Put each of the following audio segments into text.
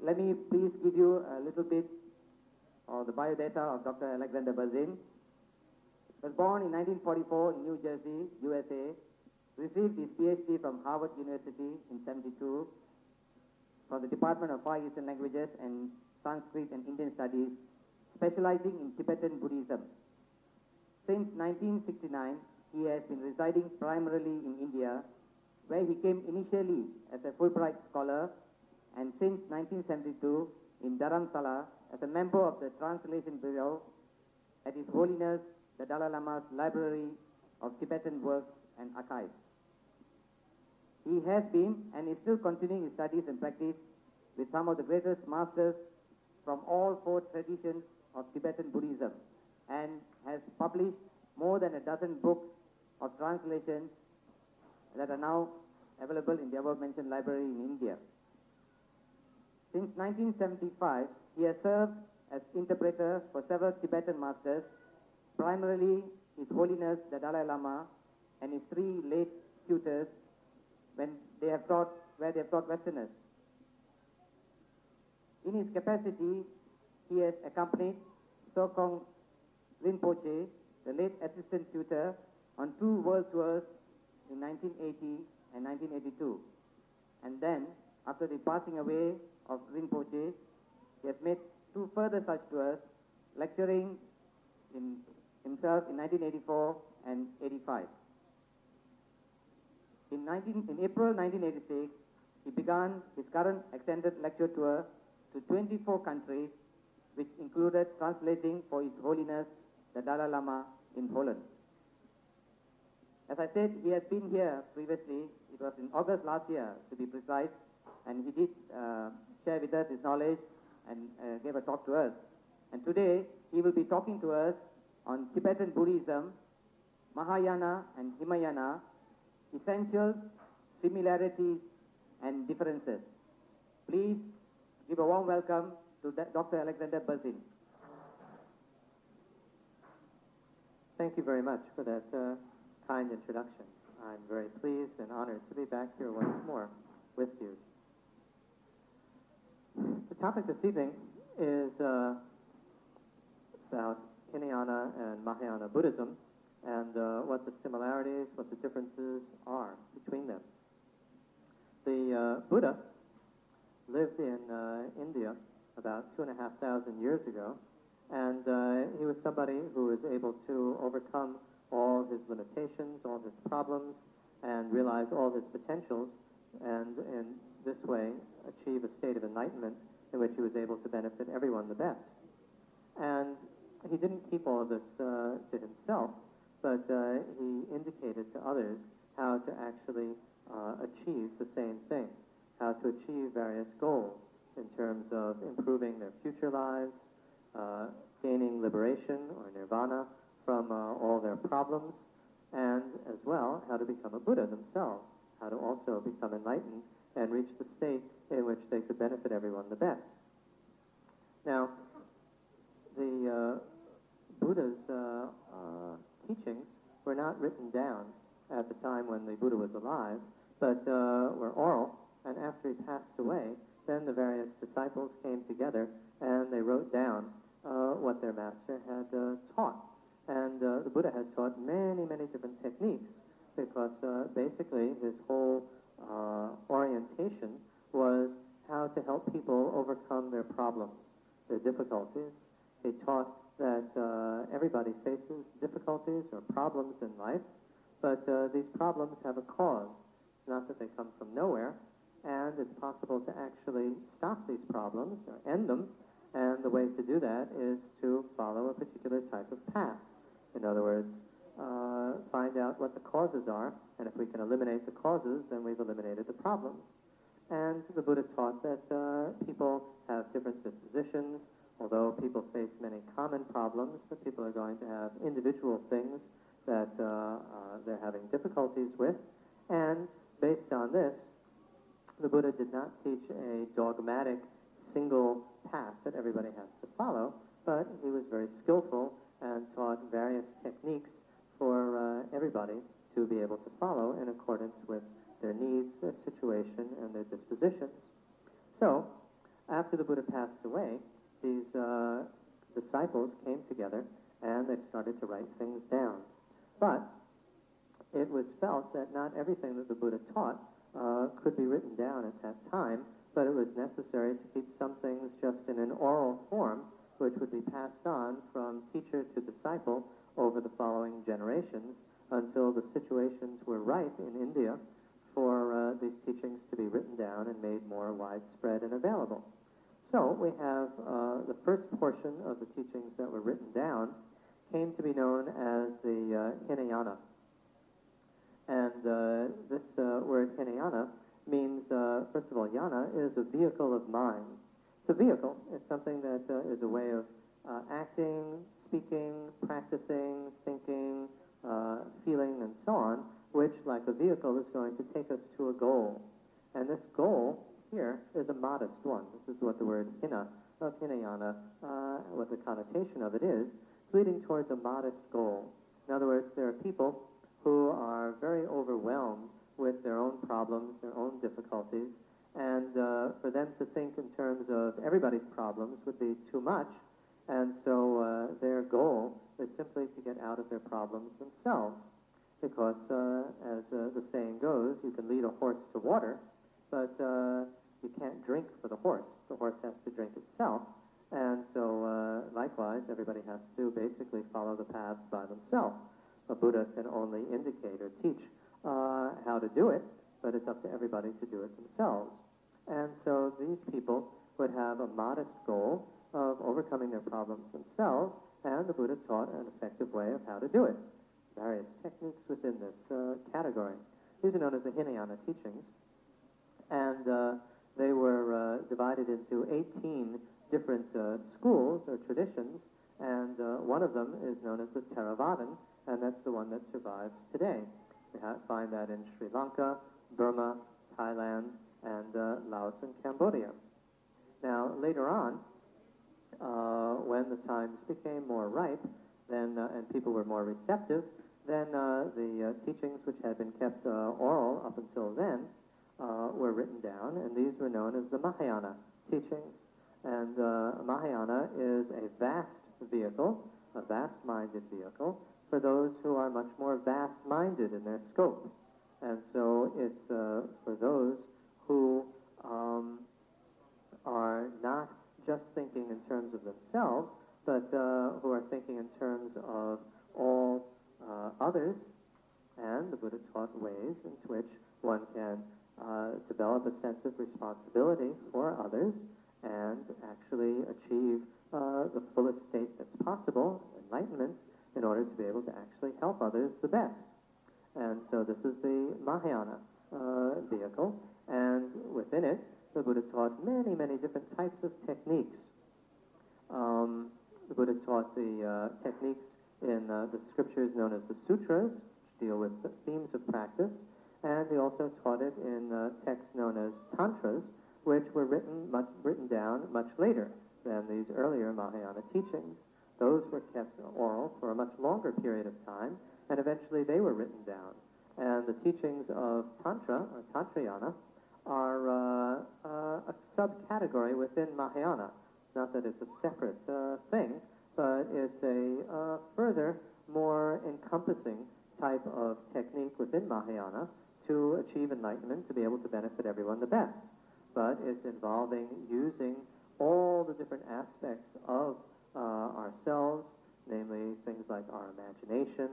let me please give you a little bit of the biodata of Dr. Alexander Berzin. He was born in 1944 in New Jersey, USA, received his PhD from Harvard University in 72 from the Department of Far Eastern Languages and Sanskrit and Indian Studies, specializing in Tibetan Buddhism. Since 1969, he has been residing primarily in India, where he came initially as a Fulbright scholar, and since 1972 in Dharamsala as a member of the Translation Bureau at His Holiness the Dalai Lama's Library of Tibetan Works and Archives. He has been and is still continuing his studies and practice with some of the greatest masters from all four traditions of Tibetan Buddhism, and has published more than a dozen books of translations that are now available in the above-mentioned library in India. Since 1975, he has served as interpreter for several Tibetan masters, primarily His Holiness the Dalai Lama and his three late tutors where they have taught Westerners. In his capacity, he has accompanied Sokong Rinpoche, the late assistant tutor, on two world tours in 1980 and 1982. And then, after the passing away of Rinpoche, he has made two further such tours, lecturing himself in 1984 and 85. In April 1986, he began his current extended lecture tour to 24 countries, which included translating for His Holiness the Dalai Lama in Poland. As I said, he has been here previously. It was in August last year, to be precise, and he did share with us his knowledge and gave a talk to us. And today, he will be talking to us on Tibetan Buddhism, Mahayana and Hinayana, essentials, similarities, and differences. Please give a warm welcome to Dr. Alexander Berzin. Thank you very much for that kind introduction. I'm very pleased and honored to be back here once more with you. The topic this evening is about Hinayana and Mahayana Buddhism, and what the similarities, what the differences are between them. The Buddha lived in India about 2,500 years ago, and he was somebody who was able to overcome all his limitations, all his problems, and realize all his potentials, and in this way achieve a state of enlightenment in which he was able to benefit everyone the best. And he didn't keep all of this to himself, but he indicated to others how to actually achieve the same thing, how to achieve various goals in terms of improving their future lives, gaining liberation or nirvana from all their problems, and as well how to become a Buddha themselves, how to also become enlightened and reach the state in which they could benefit everyone the best. Now, the Buddha's teachings were not written down at the time when the Buddha was alive, but were oral, and after he passed away, then the various disciples came together and they wrote down what their master had taught. And the Buddha had taught many, many different techniques, because basically his whole orientation was how to help people overcome their problems, their difficulties. He taught that everybody faces difficulties or problems in life, but these problems have a cause. It's not that they come from nowhere, and it's possible to actually stop these problems or end them, and the way to do that is to follow a particular type of path. In other words, find out what the causes are, and if we can eliminate the causes, then we've eliminated the problems. And the Buddha taught that people have different dispositions. Although people face many common problems, but people are going to have individual things that they're having difficulties with. And based on this, the Buddha did not teach a dogmatic single path that everybody has to follow, but he was very skillful and taught various techniques for everybody to be able to follow in accordance with their needs, their situation, and their dispositions. So, after the Buddha passed away, these disciples came together and they started to write things down. But it was felt that not everything that the Buddha taught could be written down at that time, but it was necessary to keep some things just in an oral form, which would be passed on from teacher to disciple over the following generations until the situations were ripe in India for these teachings to be written down and made more widespread and available. So we have the first portion of the teachings that were written down came to be known as the Hinayana. And this word Hinayana means, first of all, yana is a vehicle of mind. It's a vehicle. It's something that is a way of acting, speaking, practicing, thinking, feeling, and so on, which, like a vehicle, is going to take us to a goal. And this goal here is a modest one. This is what the word hina, of Hinayana, what the connotation of it is. It's leading towards a modest goal. In other words, there are people who are very overwhelmed with their own problems, their own difficulties, and for them to think in terms of everybody's problems would be too much, and so their goal is simply to get out of their problems themselves, because as the saying goes, you can lead a horse to water, but you can't drink for the horse. The horse has to drink itself, and so likewise, everybody has to basically follow the paths by themselves. A Buddha can only indicate or teach how to do it, but it's up to everybody to do it themselves. And so these people would have a modest goal of overcoming their problems themselves, and the Buddha taught an effective way of how to do it. Various techniques within this category. These are known as the Hinayana teachings, and they were divided into 18 different schools or traditions, and one of them is known as the Theravadan, and that's the one that survives today. We find that in Sri Lanka, Burma, Thailand, and Laos and Cambodia. Now, later on, when the times became more ripe, then and people were more receptive, then the teachings which had been kept oral up until then were written down, and these were known as the Mahayana teachings. And Mahayana is a vast vehicle, a vast-minded vehicle, for those who are much more vast-minded in their scope. And so it's for those who are not just thinking in terms of themselves, but who are thinking in terms of all others. And the Buddha taught ways in which one can develop a sense of responsibility for others and actually achieve the fullest state that's possible, enlightenment, in order to be able to actually help others the best. And so this is the Mahayana vehicle, and within it, the Buddha taught many, many different types of techniques. The Buddha taught the techniques in the scriptures known as the sutras, which deal with the themes of practice, and he also taught it in texts known as tantras, which were written down much later than these earlier Mahayana teachings. Those were kept oral for a much longer period of time, and eventually they were written down. And the teachings of Tantra, or Tantrayana, are a subcategory within Mahayana. It's not that it's a separate thing, but it's a further, more encompassing type of technique within Mahayana to achieve enlightenment, to be able to benefit everyone the best. But it's involving using all the different aspects of ourselves, namely things like our imagination,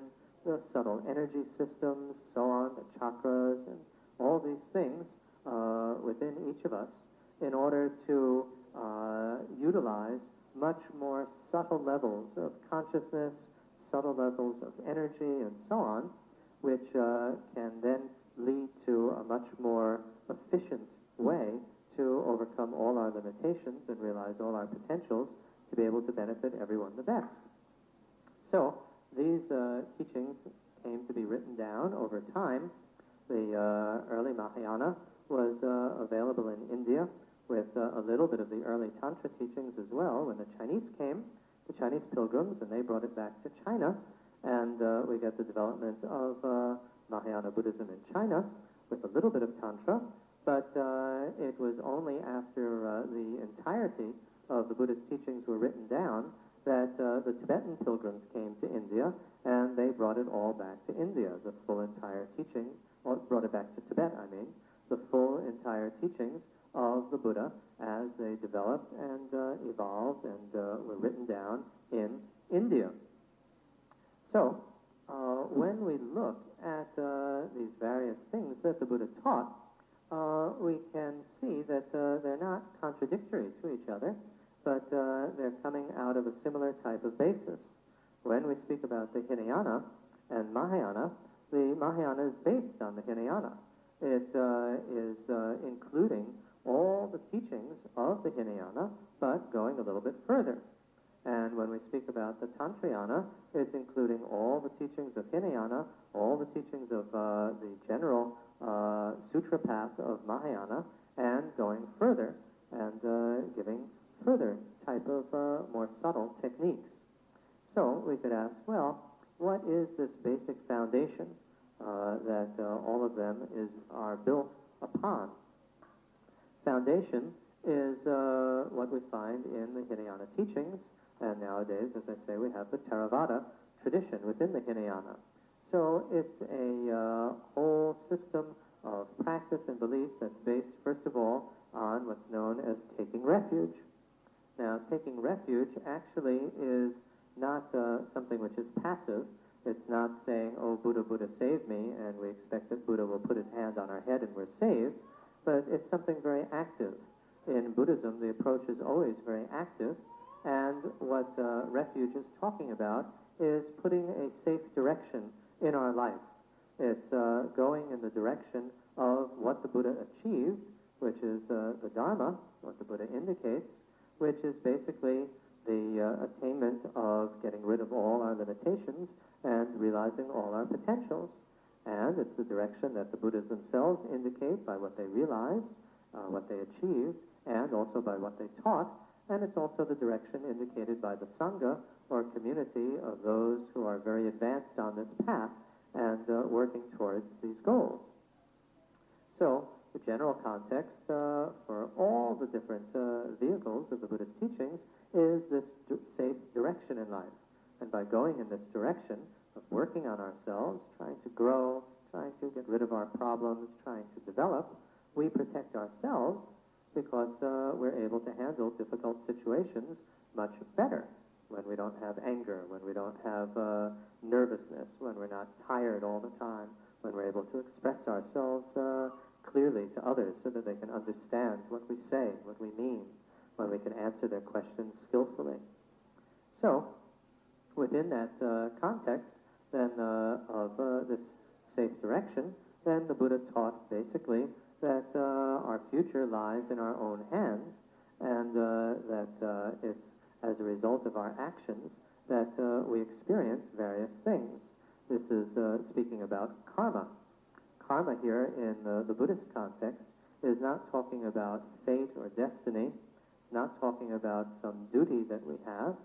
the subtle energy systems, so on, the chakras, and all these things within each of us in order to utilize much more subtle levels of consciousness, subtle levels of energy, and so on, which can then lead to a much more efficient way to overcome all our limitations and realize all our potentials to be able to benefit everyone the best. So these teachings came to be written down over time. The early Mahayana was available in India with a little bit of the early Tantra teachings as well. When the Chinese came, the Chinese pilgrims, and they brought it back to China, and we get the development of Mahayana Buddhism in China with a little bit of Tantra. but it was only after the entirety of the Buddhist teachings were written down that the Tibetan pilgrims came to India, and they brought it all back to India, the full entire teaching, or brought it back to Tibet, I mean, the full entire teachings of the Buddha as they developed and evolved and were written down in India. So, when we look at these various things that the Buddha taught, we can see that they're not contradictory to each other, but they're coming out of a similar type of basis. When we speak about the Hinayana and Mahayana, the Mahayana is based on the Hinayana. It is including all the teachings of the Hinayana, but going a little bit further. And when we speak about the Tantrayana, it's including all the teachings of Hinayana, all the teachings of the general sutra path of Mahayana, and going further and giving further type of more subtle techniques. So we could ask, well, what is this basic foundation that all of them are built upon? Foundation is what we find in the Hinayana teachings, and nowadays, as I say, we have the Theravada tradition within the Hinayana. So it's a whole system of practice and belief that's based, first of all, on what's known as taking refuge. Now, taking refuge actually is not something which is passive. It's not saying, oh, Buddha, Buddha, save me, and we expect that Buddha will put his hand on our head and we're saved, but it's something very active. In Buddhism, the approach is always very active, and what refuge is talking about is putting a safe direction in our life. It's going in the direction of what the Buddha achieved, which is the Dharma, what the Buddha indicates, which is basically the attainment of getting rid of all our limitations and realizing all our potentials. And it's the direction that the Buddhas themselves indicate by what they realized, what they achieved, and also by what they taught. And it's also the direction indicated by the Sangha, or community of those who are very advanced on this path and working towards these goals. So, the general context for all the different vehicles of the Buddhist teachings is this safe direction in life. And by going in this direction of working on ourselves, trying to grow, trying to get rid of our problems, trying to develop, we protect ourselves because we're able to handle difficult situations much better. When we don't have anger, when we don't have nervousness, when we're not tired all the time, when we're able to express ourselves clearly to others so that they can understand what we say, what we mean, when we can answer their questions skillfully. So, within that context, then of this safe direction, then the Buddha taught basically that our future lies in our own hands, and that it's as a result of our actions that we experience various things. This is speaking about karma. Karma here in the Buddhist context is not talking about fate or destiny, not talking about some duty that we have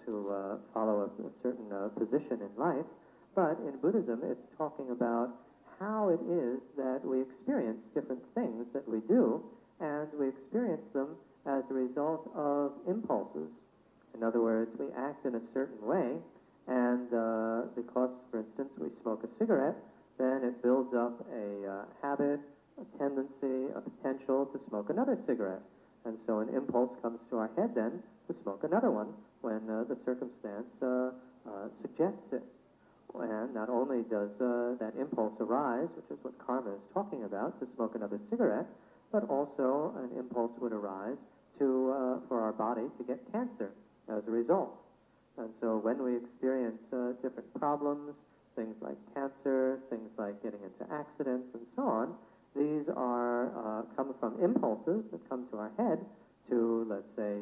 to follow a certain position in life, but in Buddhism it's talking about how it is that we experience different things that we do, and we experience them as a result of impulses. In other words, we act in a certain way, and because, for instance, we smoke a cigarette, then it builds up a habit, a tendency, a potential to smoke another cigarette. And so an impulse comes to our head then to smoke another one when the circumstance suggests it. And not only does that impulse arise, which is what karma is talking about, to smoke another cigarette, but also an impulse would arise for our body to get cancer as a result. And so when we experience different problems, things like cancer, things like getting into accidents, and so on, these are come from impulses that come to our head to, let's say,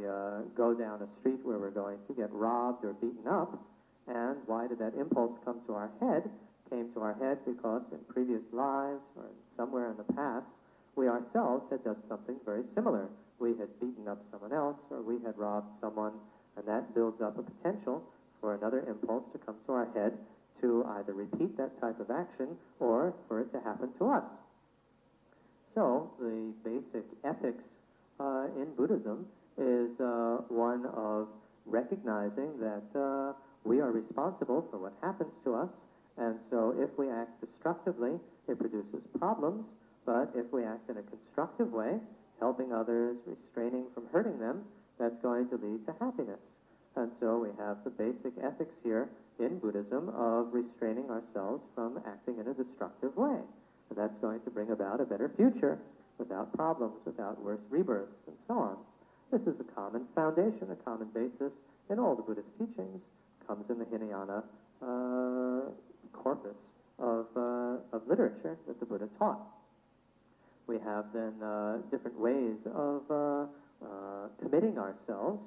go down a street where we're going to get robbed or beaten up. And why did that impulse come to our head? Came to our head because in previous lives or somewhere in the past, we ourselves had done something very similar. We had beaten up someone else, or we had robbed someone, and that builds up a potential for another impulse to come to our head to either repeat that type of action or for it to happen to us. So the basic ethics in Buddhism is one of recognizing that we are responsible for what happens to us, and so if we act destructively, it produces problems, but if we act in a constructive way, helping others, restraining from hurting them, that's going to lead to happiness. And so we have the basic ethics here in Buddhism of restraining ourselves from acting in a destructive way. And that's going to bring about a better future without problems, without worse rebirths, and so on. This is a common foundation, a common basis in all the Buddhist teachings, comes in the Hinayana corpus of literature that the Buddha taught. We have then different ways of committing ourselves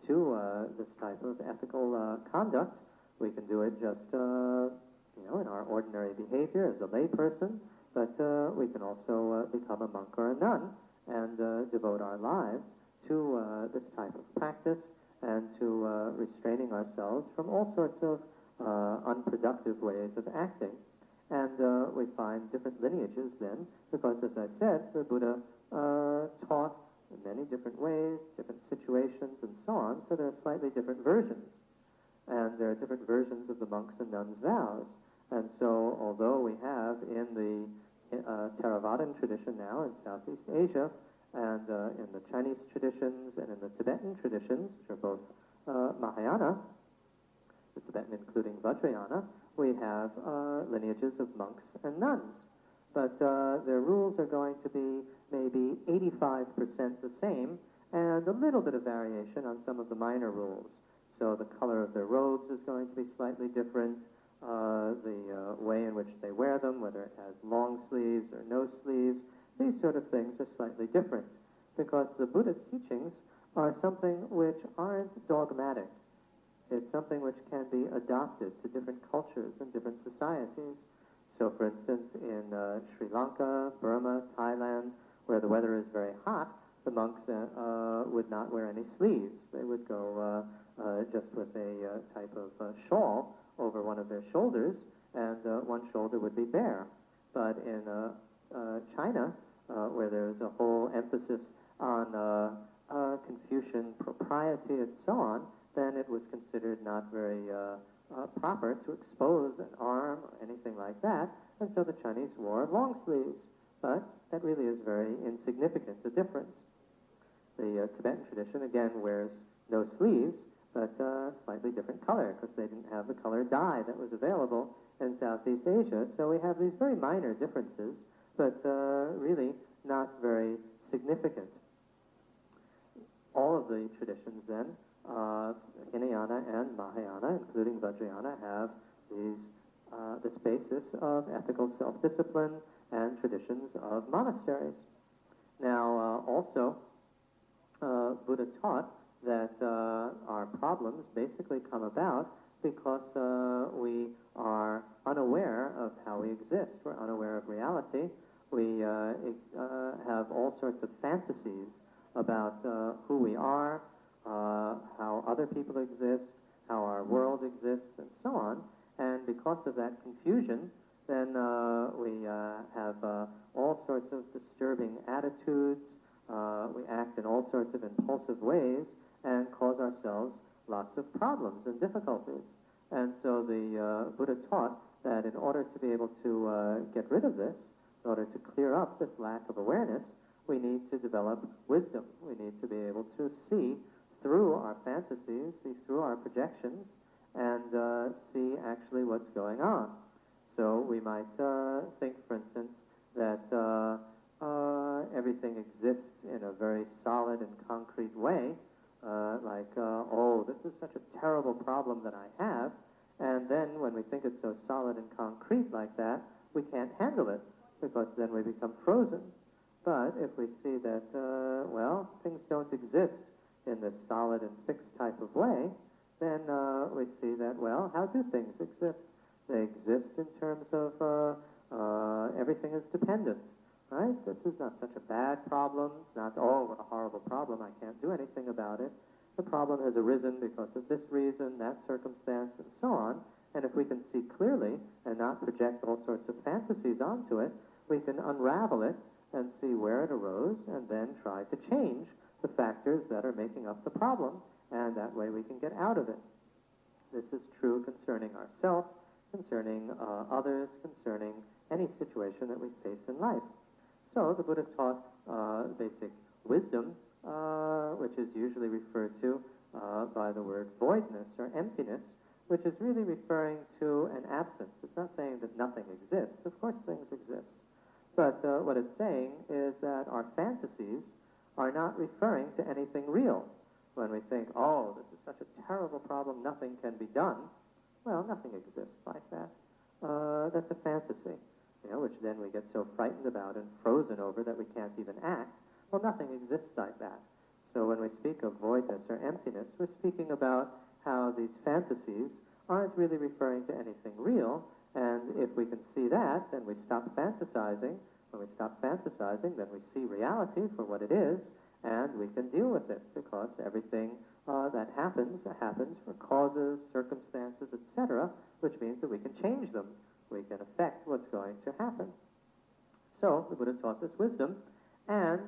to this type of ethical conduct. We can do it just, in our ordinary behavior as a lay person, but we can also become a monk or a nun and devote our lives to this type of practice and to restraining ourselves from all sorts of unproductive ways of acting. And we find different lineages then, because as I said, the Buddha taught in many different ways, different situations, and so on, so there are slightly different versions. And there are different versions of the monks' and nuns' vows. And so, although we have in the Theravadan tradition now in Southeast Asia, and in the Chinese traditions and in the Tibetan traditions, which are both Mahayana, the Tibetan including Vajrayana, we have lineages of monks and nuns. But their rules are going to be maybe 85% the same, and a little bit of variation on some of the minor rules. So the color of their robes is going to be slightly different, the way in which they wear them, whether it has long sleeves or no sleeves, these sort of things are slightly different, because the Buddhist teachings are something which aren't dogmatic. It's something which can be adopted to different cultures and different societies. So, for instance, in Sri Lanka, Burma, Thailand, where the weather is very hot, the monks would not wear any sleeves. They would go just with a type of shawl over one of their shoulders, and one shoulder would be bare. But in China, where there's a whole emphasis on Confucian propriety and so on, then it was considered not very proper to expose an arm or anything like that, and so the Chinese wore long sleeves. But that really is very insignificant, the difference. The Tibetan tradition, again, wears no sleeves, but slightly different color, because they didn't have the color dye that was available in Southeast Asia. So we have these very minor differences, but really not very significant. All of the traditions then, Hinayana and Mahayana, including Vajrayana, have this basis of ethical self-discipline and traditions of monasteries. Now, also, Buddha taught that our problems basically come about because we are unaware of how we exist. We're unaware of reality. We have all sorts of fantasies about who we are, how other people exist, how our world exists, and so on. And because of that confusion, then we have all sorts of disturbing attitudes. We act in all sorts of impulsive ways and cause ourselves lots of problems and difficulties. And so the Buddha taught that in order to be able to get rid of this, in order to clear up this lack of awareness, we need to develop wisdom. We need to be able to see through our fantasies, see through our projections, and see actually what's going on. So we might think, for instance, that everything exists in a very solid and concrete way, like, oh, this is such a terrible problem that I have, and then when we think it's so solid and concrete like that, we can't handle it, because then we become frozen. But if we see that, well, things don't exist in this solid and fixed type of way, then we see that, well, how do things exist? They exist in terms of everything is dependent, right? This is not such a bad problem. It's not, oh, what a horrible problem. I can't do anything about it. The problem has arisen because of this reason, that circumstance, and so on. And if we can see clearly and not project all sorts of fantasies onto it, we can unravel it and see where it arose, and then try to change the factors that are making up the problem, and that way we can get out of it. This is true concerning ourselves, concerning others, concerning any situation that we face in life. So the Buddha taught basic wisdom, which is usually referred to by the word voidness or emptiness, which is really referring to an absence. It's not saying that nothing exists. Of course things exist. But what it's saying is that our fantasies are not referring to anything real. When we think, oh, this is such a terrible problem, nothing can be done, well, nothing exists like that. That's a fantasy, which then we get so frightened about and frozen over that we can't even act. Well, nothing exists like that. So when we speak of voidness or emptiness, we're speaking about how these fantasies aren't really referring to anything real, and if we can see that, then we stop fantasizing. When we stop fantasizing, then we see reality for what it is, and we can deal with it, because everything that happens for causes, circumstances, etc., which means that we can change them. We can affect what's going to happen. So the Buddha taught this wisdom, and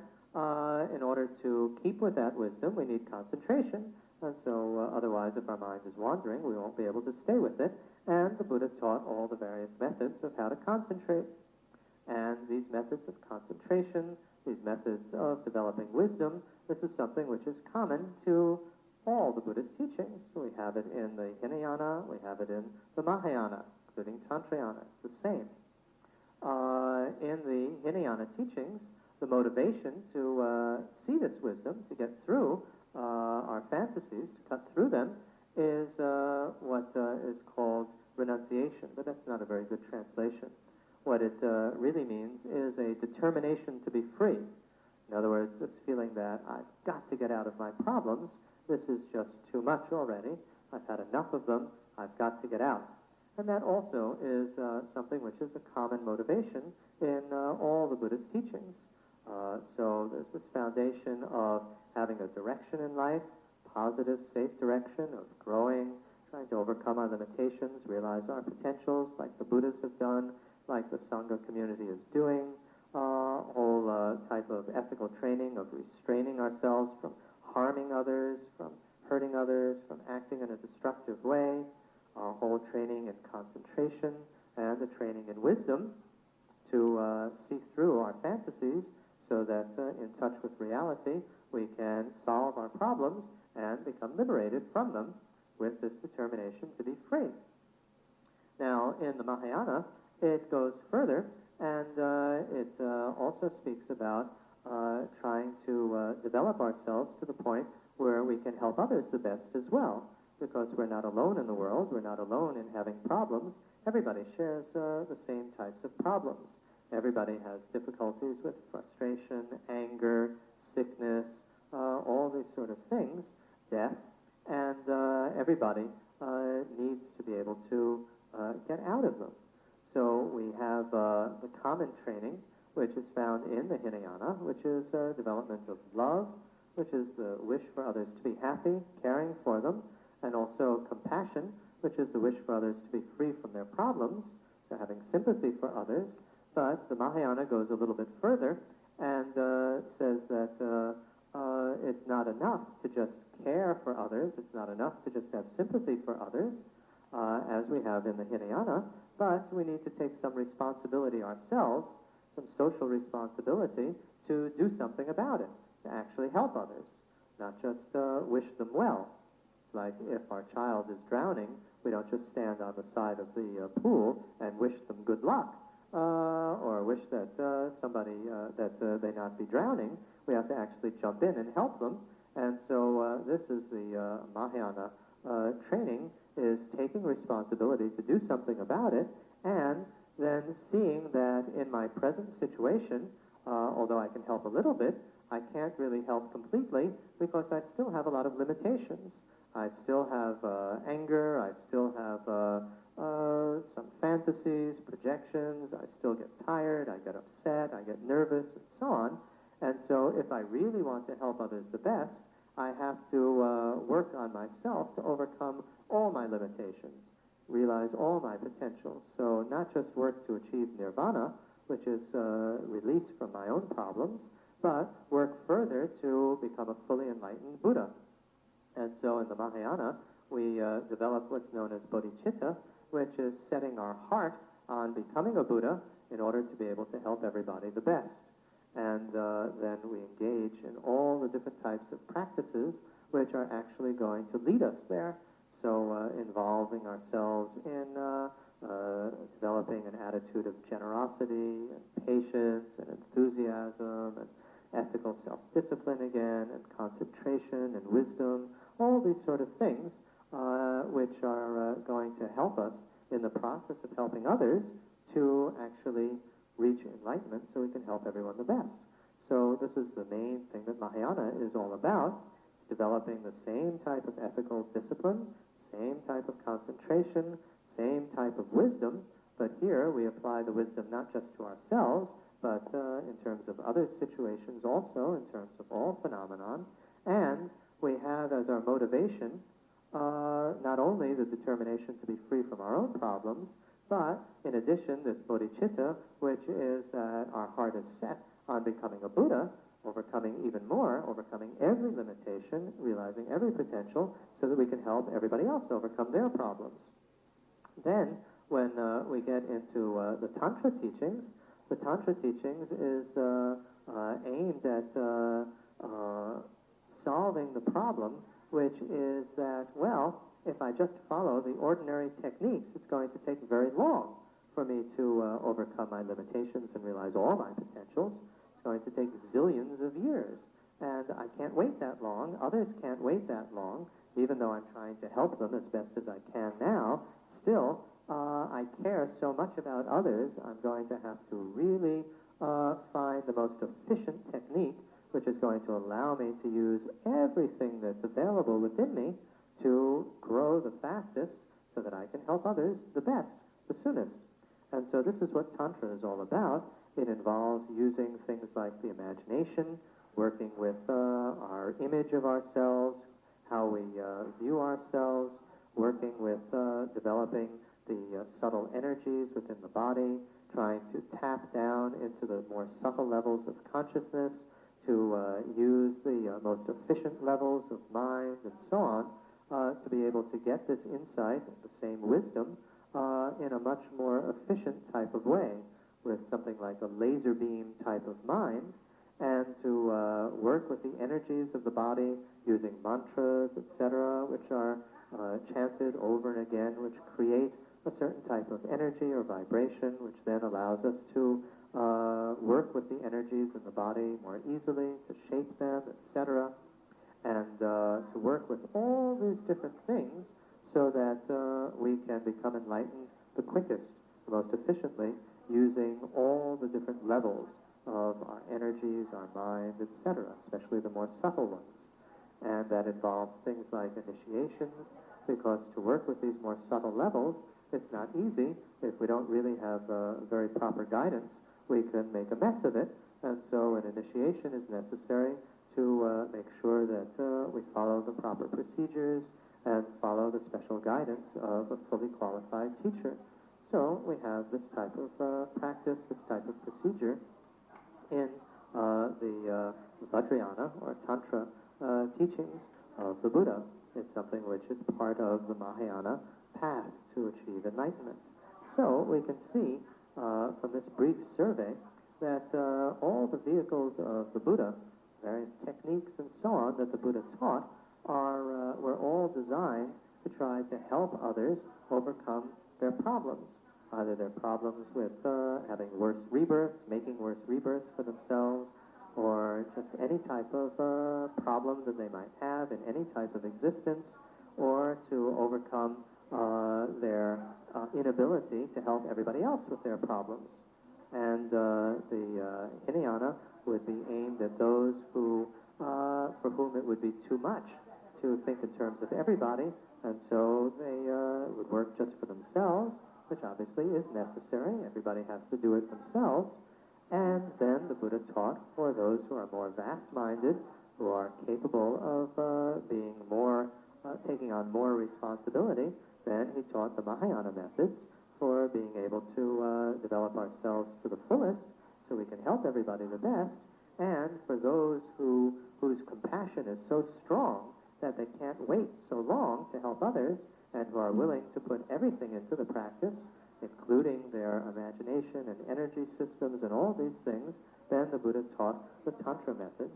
in order to keep with that wisdom, we need concentration. And so otherwise, if our mind is wandering, we won't be able to stay with it. And the Buddha taught all the various methods of how to concentrate. And these methods of concentration, these methods of developing wisdom, this is something which is common to all the Buddhist teachings. We have it in the Hinayana, we have it in the Mahayana, including Tantrayana. It's the same. In the Hinayana teachings, the motivation to see this wisdom, to get through our fantasies, to cut through them, is what is called renunciation, but that's not a very good translation. What it really means is a determination to be free. In other words, this feeling that I've got to get out of my problems, this is just too much already, I've had enough of them, I've got to get out. And that also is something which is a common motivation in all the Buddhist teachings. So there's this foundation of having a direction in life, positive, safe direction, of growing, trying to overcome our limitations, realize our potentials like the Buddhas have done, like the Sangha community is doing, whole type of ethical training of restraining ourselves from harming others, from hurting others, from acting in a destructive way, whole training in concentration, and a training in wisdom to see through our fantasies so that in touch with reality we can solve our problems and become liberated from them with this determination to be free. Now, in the Mahayana, it goes further, and it also speaks about trying to develop ourselves to the point where we can help others the best as well, because we're not alone in the world, we're not alone in having problems. Everybody shares the same types of problems. Everybody has difficulties with frustration, anger, sickness, all these sort of things, death, and everybody needs to be able to get out of them. So we have the common training, which is found in the Hinayana, which is development of love, which is the wish for others to be happy, caring for them, and also compassion, which is the wish for others to be free from their problems, so having sympathy for others. But the Mahayana goes a little bit further and says that it's not enough to just care for others, it's not enough to just have sympathy for others, as we have in the Hinayana, but we need to take some responsibility ourselves, some social responsibility, to do something about it, to actually help others, not just wish them well. Like if our child is drowning, we don't just stand on the side of the pool and wish them good luck, or wish that that they not be drowning. We have to actually jump in and help them. And so this is the Mahayana training, is taking responsibility to do something about it, and then seeing that in my present situation, although I can help a little bit, I can't really help completely because I still have a lot of limitations. I still have anger, I still have some fantasies, projections, I still get tired, I get upset, I get nervous, and so on. And so if I really want to help others the best, I have to work on myself to overcome all my limitations, realize all my potentials. So not just work to achieve nirvana, which is release from my own problems, but work further to become a fully enlightened Buddha. And so in the Mahayana, we develop what's known as bodhicitta, which is setting our heart on becoming a Buddha in order to be able to help everybody the best. And then we engage in all the different types of practices which are actually going to lead us there. So involving ourselves in developing an attitude of generosity and patience and enthusiasm and ethical self-discipline again and concentration and wisdom, all these sort of things which are going to help us in the process of helping others to actually reach enlightenment so we can help everyone the best. So this is the main thing that Mahayana is all about, developing the same type of ethical discipline, same type of concentration, same type of wisdom, but here we apply the wisdom not just to ourselves, but in terms of other situations also, in terms of all phenomenon, and we have as our motivation not only the determination to be free from our own problems, but in addition this bodhicitta, which is that our heart is set on becoming a Buddha, overcoming even more, overcoming every limitation, realizing every potential, so that we can help everybody else overcome their problems. Then, when we get into the Tantra teachings is aimed at solving the problem, which is that, well, if I just follow the ordinary techniques, it's going to take very long for me to overcome my limitations and realize all my potentials. It's going to take zillions of years, and I can't wait that long. Others can't wait that long, even though I'm trying to help them as best as I can now. Still, I care so much about others, I'm going to have to really find the most efficient technique, which is going to allow me to use everything that's available within me to grow the fastest so that I can help others the best, the soonest. And so this is what Tantra is all about. It involves using things like the imagination, working with our image of ourselves, how we view ourselves, working with developing the subtle energies within the body, trying to tap down into the more subtle levels of consciousness, to use the most efficient levels of mind and so on, to be able to get this insight, the same wisdom, in a much more efficient type of way, with something like a laser beam type of mind, and to work with the energies of the body using mantras, etc., which are chanted over and again, which create a certain type of energy or vibration, which then allows us to work with the energies in the body more easily, to shape them, etc., and to work with all these different things so that we can become enlightened the quickest, the most efficiently, using all the different levels of our energies, our mind, etc., especially the more subtle ones. And that involves things like initiations, because to work with these more subtle levels, it's not easy. If we don't really have very proper guidance, we can make a mess of it. And so an initiation is necessary to make sure that we follow the proper procedures and follow the special guidance of a fully qualified teacher. So we have this type of practice, this type of procedure in the Vajrayana or Tantra teachings of the Buddha. It's something which is part of the Mahayana path to achieve enlightenment. So we can see from this brief survey that all the vehicles of the Buddha, various techniques and so on that the Buddha taught, were all designed to try to help others overcome their problems, either their problems with having worse rebirths, making worse rebirths for themselves, or just any type of problem that they might have in any type of existence, or to overcome their inability to help everybody else with their problems. And the Hinayana would be aimed at those who, for whom it would be too much to think in terms of everybody, and so they would work just for themselves, which obviously is necessary. Everybody has to do it themselves. And then the Buddha taught for those who are more vast-minded, who are capable of being more, taking on more responsibility, then he taught the Mahayana methods for for being able to develop ourselves to the fullest so we can help everybody the best, and for those whose compassion is so strong that they can't wait so long to help others and who are willing to put everything into the practice, including their imagination and energy systems and all these things, then the Buddha taught the Tantra methods.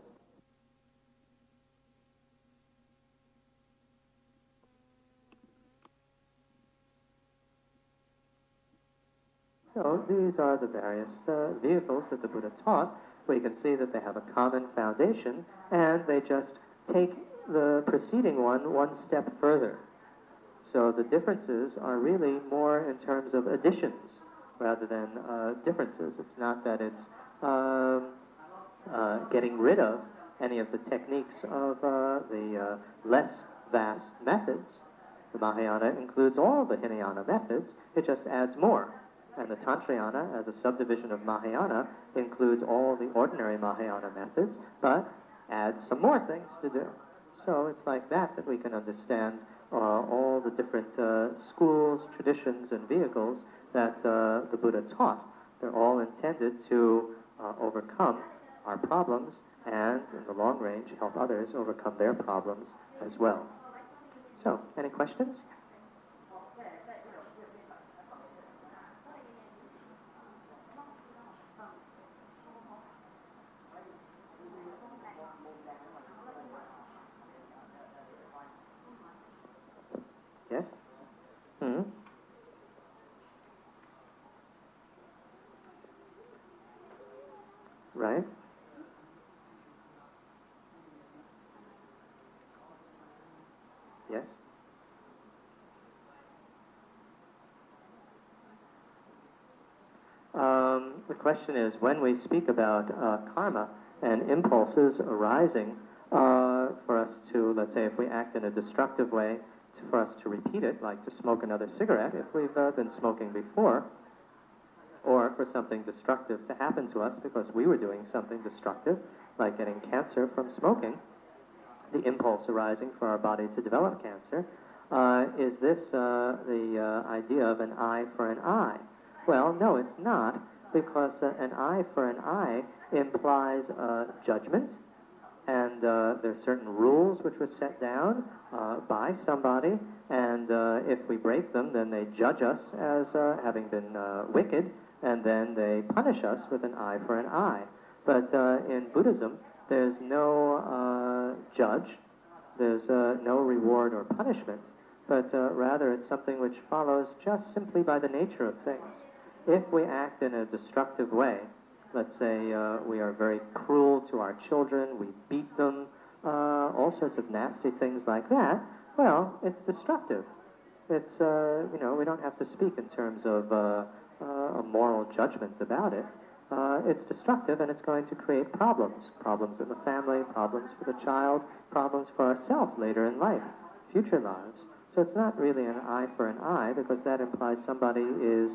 So these are the various vehicles that the Buddha taught, where you can see that they have a common foundation, and they just take the preceding one step further. So the differences are really more in terms of additions rather than differences. It's not that it's getting rid of any of the techniques of the less vast methods. The Mahayana includes all the Hinayana methods, it just adds more. And the Tantrayana, as a subdivision of Mahayana, includes all the ordinary Mahayana methods, but adds some more things to do. So it's like that we can understand all the different schools, traditions, and vehicles that the Buddha taught. They're all intended to overcome our problems and, in the long range, help others overcome their problems as well. So, any questions? Yes? Mm-hmm. Right? Yes? The question is, when we speak about karma and impulses arising for us to, let's say, if we act in a destructive way, for us to repeat it, like to smoke another cigarette, if we've been smoking before, or for something destructive to happen to us because we were doing something destructive, like getting cancer from smoking, the impulse arising for our body to develop cancer, is this the idea of an eye for an eye? Well, no, it's not, because an eye for an eye implies judgment, and there's certain rules which were set down by somebody, and if we break them, then they judge us as having been wicked, and then they punish us with an eye for an eye. But in Buddhism, there's no judge, there's no reward or punishment, but rather it's something which follows just simply by the nature of things. If we act in a destructive way, let's say we are very cruel to our children, we beat them, all sorts of nasty things like that, well, it's destructive. It's, we don't have to speak in terms of a moral judgment about it. It's destructive, and it's going to create problems. Problems in the family, problems for the child, problems for ourselves later in life, future lives. So it's not really an eye for an eye, because that implies somebody is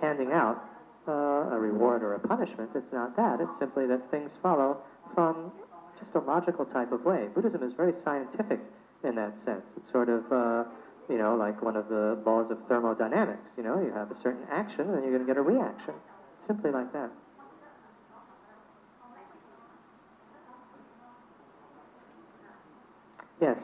handing out a reward or a punishment. It's not that. It's simply that things follow from just a logical type of way. Buddhism is very scientific in that sense. It's sort of, like one of the laws of thermodynamics. You have a certain action, and then you're going to get a reaction. Simply like that. Yes.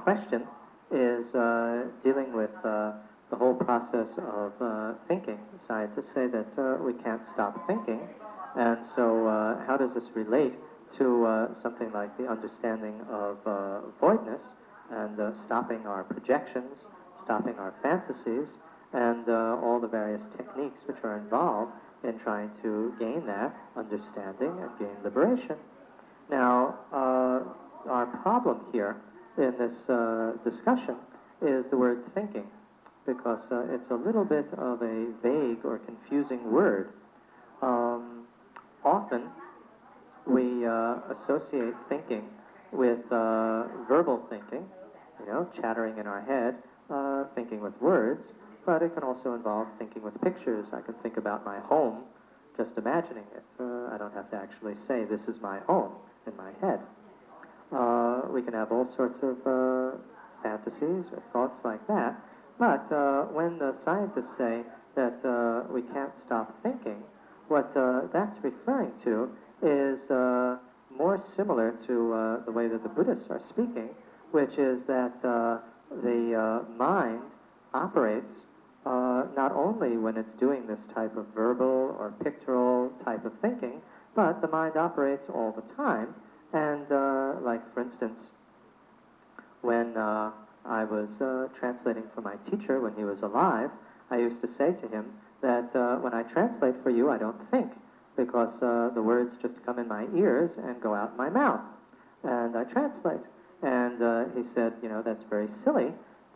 question is dealing with the whole process of thinking. Scientists say that we can't stop thinking, and so how does this relate to something like the understanding of voidness and stopping our projections, stopping our fantasies, and all the various techniques which are involved in trying to gain that understanding and gain liberation. Now, our problem here in this discussion is the word thinking, because it's a little bit of a vague or confusing word. Often, we associate thinking with verbal thinking, chattering in our head, thinking with words, but it can also involve thinking with pictures. I can think about my home, just imagining it. I don't have to actually say, this is my home in my head. We can have all sorts of fantasies or thoughts like that, but when the scientists say that we can't stop thinking, what that's referring to is more similar to the way that the Buddhists are speaking, which is that the mind operates not only when it's doing this type of verbal or pictorial type of thinking, but the mind operates all the time. And like, for instance, when I was translating for my teacher when he was alive, I used to say to him that when I translate for you, I don't think, because the words just come in my ears and go out my mouth, and I translate. And he said, that's very silly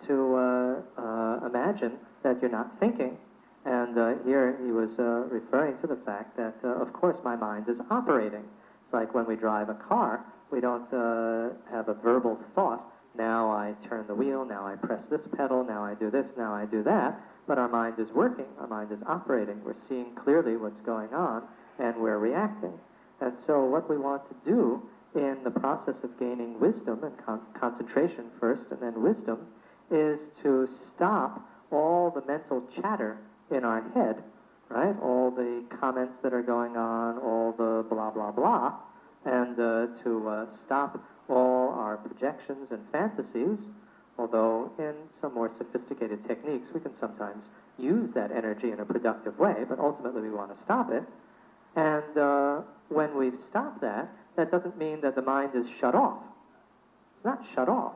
to imagine that you're not thinking. And here he was referring to the fact that, of course, my mind is operating. It's like when we drive a car, we don't have a verbal thought, now I turn the wheel, now I press this pedal, now I do this, now I do that, but our mind is working, our mind is operating. We're seeing clearly what's going on, and we're reacting. And so what we want to do in the process of gaining wisdom, and concentration first and then wisdom, is to stop all the mental chatter in our head, right? All the comments that are going on, all the blah, blah, blah, and to stop all our projections and fantasies, although in some more sophisticated techniques we can sometimes use that energy in a productive way, but ultimately we want to stop it. And when we've stopped that, that doesn't mean that the mind is shut off. It's not shut off.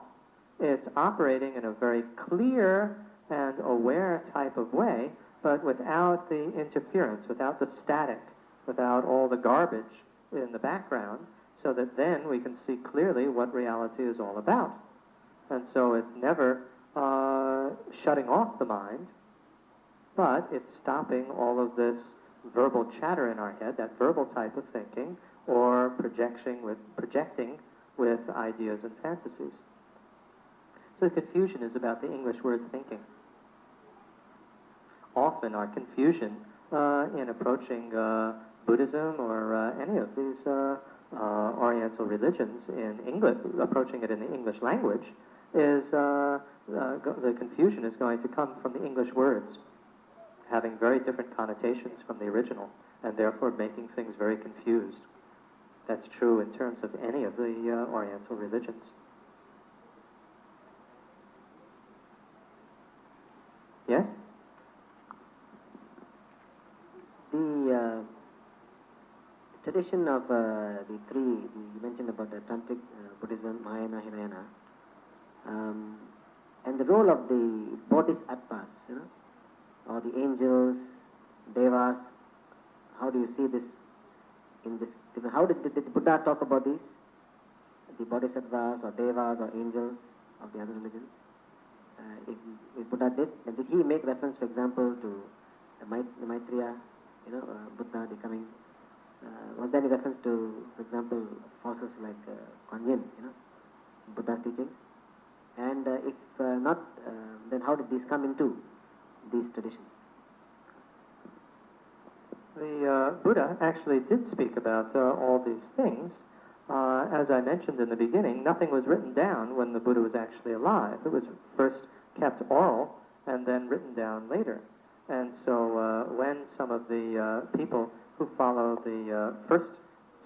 It's operating in a very clear and aware type of way, but without the interference, without the static, without all the garbage in the background, so that then we can see clearly what reality is all about. And so it's never shutting off the mind, but it's stopping all of this verbal chatter in our head, that verbal type of thinking, or projecting with ideas and fantasies. So the confusion is about the English word thinking. Often our confusion in approaching Buddhism or any of these Oriental religions in English, approaching it in the English language, is the confusion is going to come from the English words, having very different connotations from the original, and therefore making things very confused. That's true in terms of any of the Oriental religions. Yes? The tradition of the three, you mentioned about the Tantric Buddhism, Mahayana, Hinayana, and the role of the bodhisattvas, or the angels, devas. How do you see this in this? How did the Buddha talk about these? The bodhisattvas or devas or angels of the other religions? If Buddha did he make reference, for example, to the Maitreya, Buddha becoming? Was there any reference to, for example, forces like Kuan Yin, Buddha's teachings? And if not, then how did these come into these traditions? The Buddha actually did speak about all these things. As I mentioned in the beginning, nothing was written down when the Buddha was actually alive. It was first kept oral and then written down later. And so when some of the people who follow the first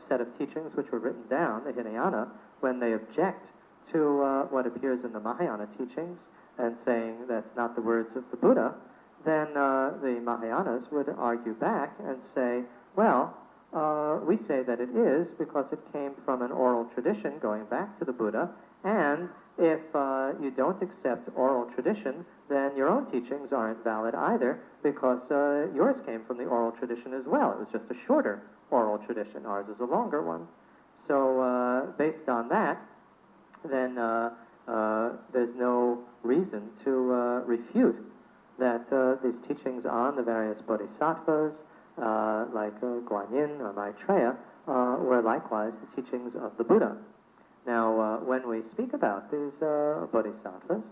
set of teachings which were written down, the Hinayana, when they object to what appears in the Mahayana teachings and saying that's not the words of the Buddha, then the Mahayanas would argue back and say, well, we say that it is because it came from an oral tradition going back to the Buddha, and if you don't accept oral tradition, then your own teachings aren't valid either, because yours came from the oral tradition as well. It was just a shorter oral tradition. Ours is a longer one. So based on that, then there's no reason to refute that these teachings on the various bodhisattvas, like Guan Yin or Maitreya, were likewise the teachings of the Buddha. Now, when we speak about these bodhisattvas,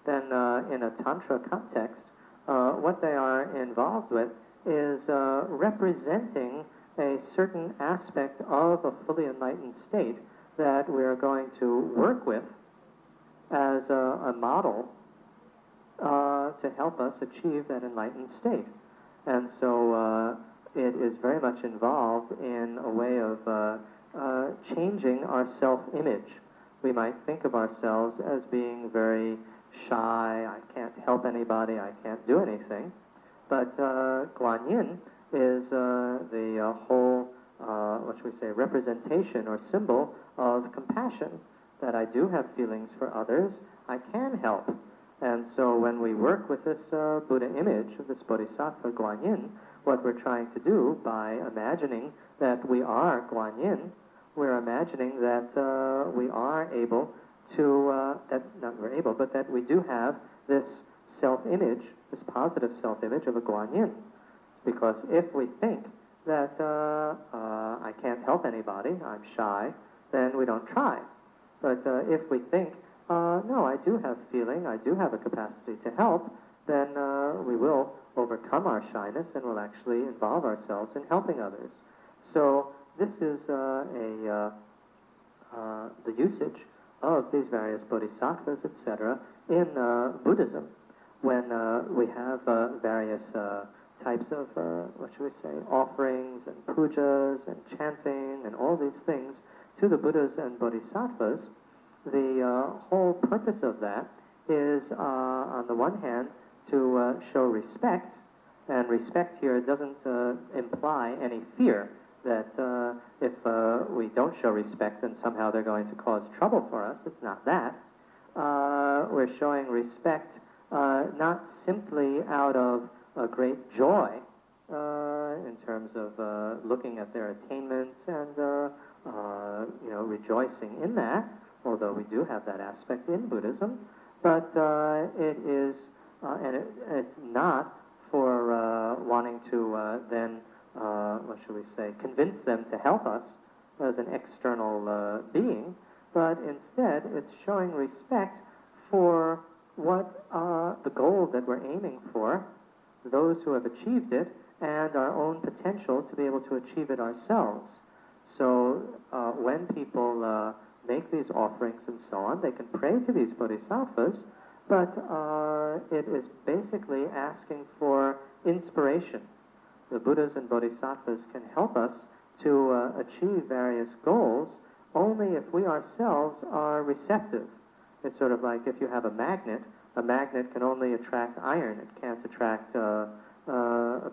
then in a Tantra context, what they are involved with is representing a certain aspect of a fully enlightened state that we are going to work with as a model to help us achieve that enlightened state. And so it is very much involved in a way of changing our self-image. We might think of ourselves as being very shy, I can't help anybody, I can't do anything. But Guan Yin is the whole, what should we say, representation or symbol of compassion, that I do have feelings for others, I can help. And so when we work with this Buddha image of this Bodhisattva Guan Yin, what we're trying to do by imagining that we are Guan Yin, we're imagining that we are able to, that we do have this self-image, this positive self-image of a Guan Yin. Because if we think that I can't help anybody, I'm shy, then we don't try. But if we think, no, I do have feeling, I do have a capacity to help, then we will overcome our shyness and will actually involve ourselves in helping others. So this is the usage of these various bodhisattvas, etc., in Buddhism. When we have various types of, what should we say, offerings and pujas and chanting and all these things to the Buddhas and bodhisattvas, the whole purpose of that is, on the one hand, to show respect, and respect here doesn't imply any fear that if we don't show respect, then somehow they're going to cause trouble for us. It's not that. We're showing respect not simply out of a great joy in terms of looking at their attainments and rejoicing in that, although we do have that aspect in Buddhism, but it is, it's not for wanting to then, what should we say, convince them to help us as an external being, but instead it's showing respect for what the goal that we're aiming for, those who have achieved it, and our own potential to be able to achieve it ourselves. So when people make these offerings and so on, they can pray to these bodhisattvas, but it is basically asking for inspiration. The Buddhas and bodhisattvas can help us to achieve various goals only if we ourselves are receptive. It's sort of like if you have a magnet can only attract iron, it can't attract a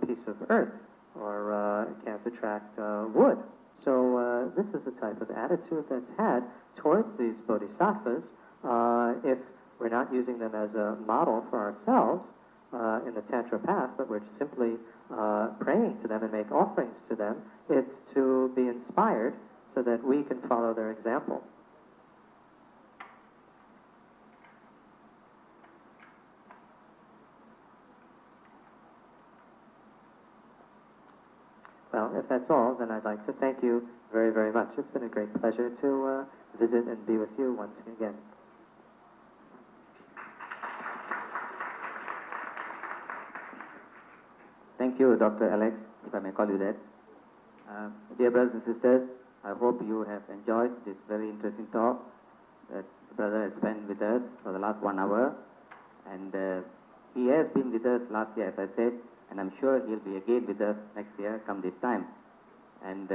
piece of earth, or it can't attract wood. So this is the type of attitude that's had towards these bodhisattvas. If we're not using them as a model for ourselves in the Tantra path, but we're simply praying to them and make offerings to them, it's to be inspired so that we can follow their example. Well, if that's all, then I'd like to thank you very, very much. It's been a great pleasure to visit and be with you once again. Thank you, Dr. Alex, if I may call you that. Dear brothers and sisters, I hope you have enjoyed this very interesting talk that the brother has spent with us for the last 1 hour. And he has been with us last year, as I said, and I'm sure he'll be again with us next year, come this time. And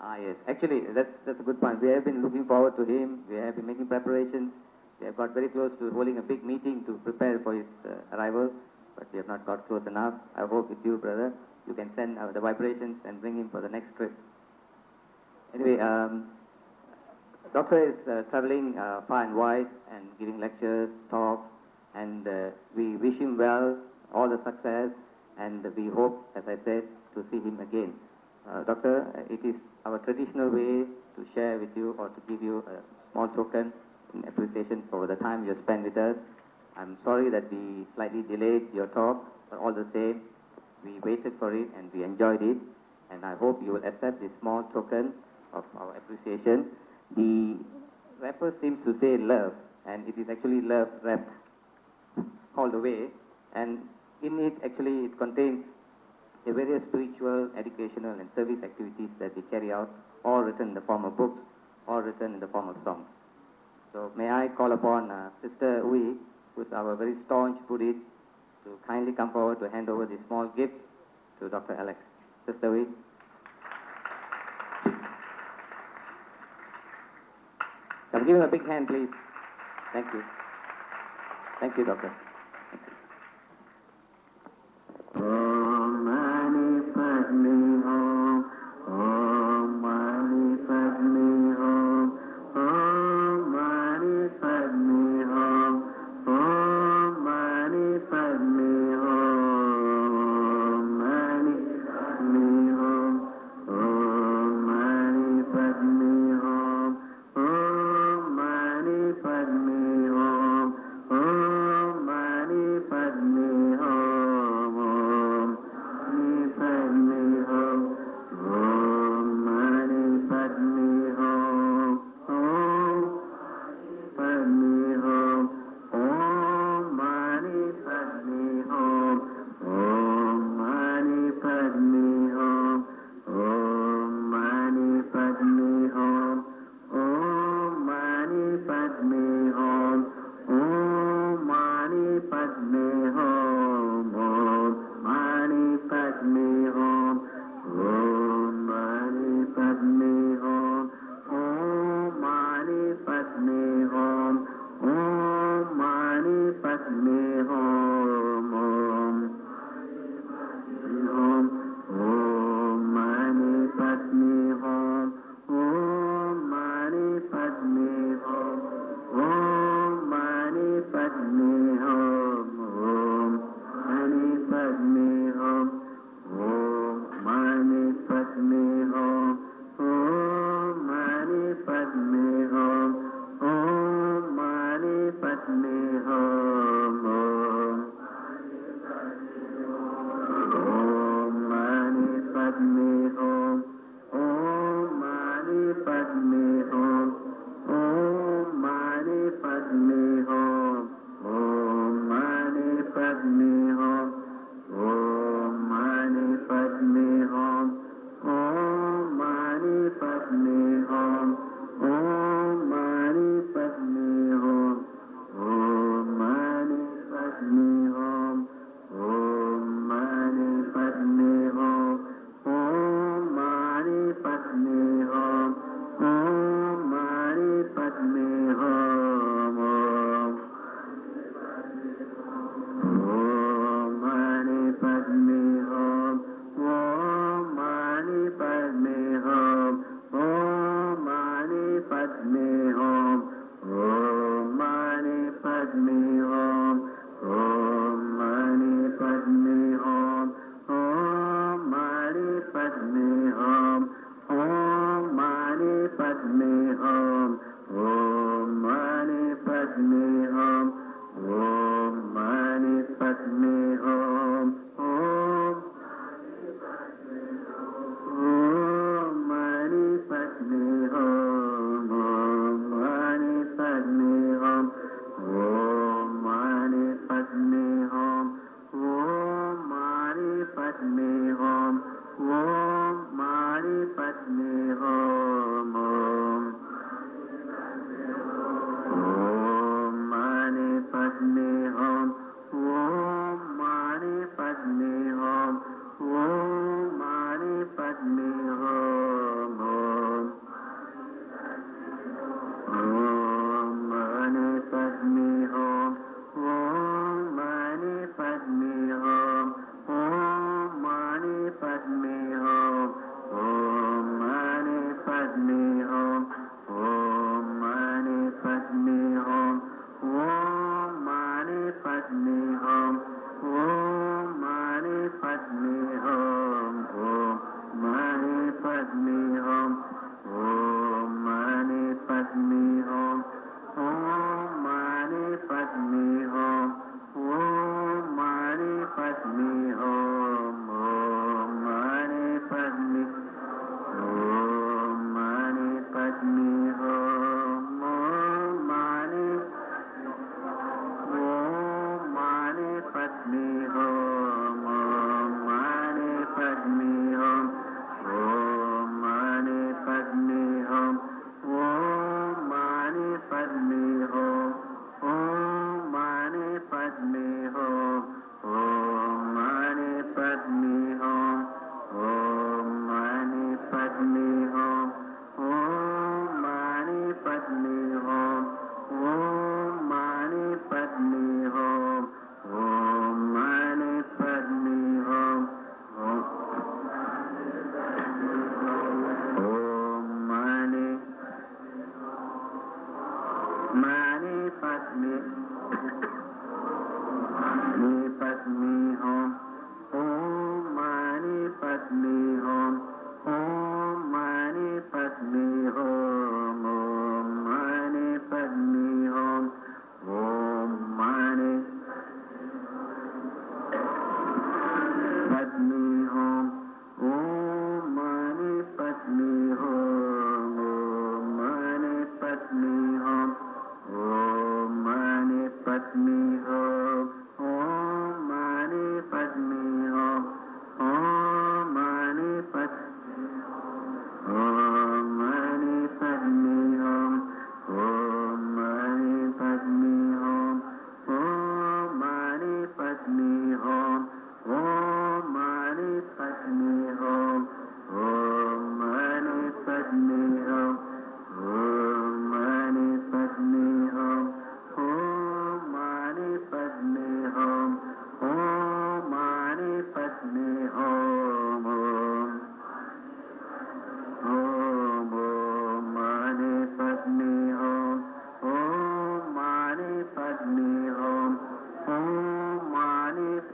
Ah, yes. Actually, that's a good point. We have been looking forward to him. We have been making preparations. We have got very close to holding a big meeting to prepare for his arrival, but we have not got close enough. I hope with you, brother, you can send the vibrations and bring him for the next trip. Anyway, Doctor is traveling far and wide and giving lectures, talks, and we wish him well, all the success, and we hope, as I said, to see him again. Doctor, it is our traditional way to share with you or to give you a small token in appreciation for the time you have spent with us. I'm sorry that we slightly delayed your talk, but all the same, we waited for it and we enjoyed it, and I hope you will accept this small token of our appreciation. The wrapper seems to say love, and it is actually love wrapped all the way, and in it actually it contains the various spiritual, educational and service activities that we carry out, all written in the form of books, all written in the form of songs. So may I call upon Sister Ui, who is our very staunch Buddhist, to kindly come forward to hand over this small gift to Dr. Alex. Sister Ui. Come give him a big hand, please. Thank you. Thank you, Doctor.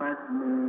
Padme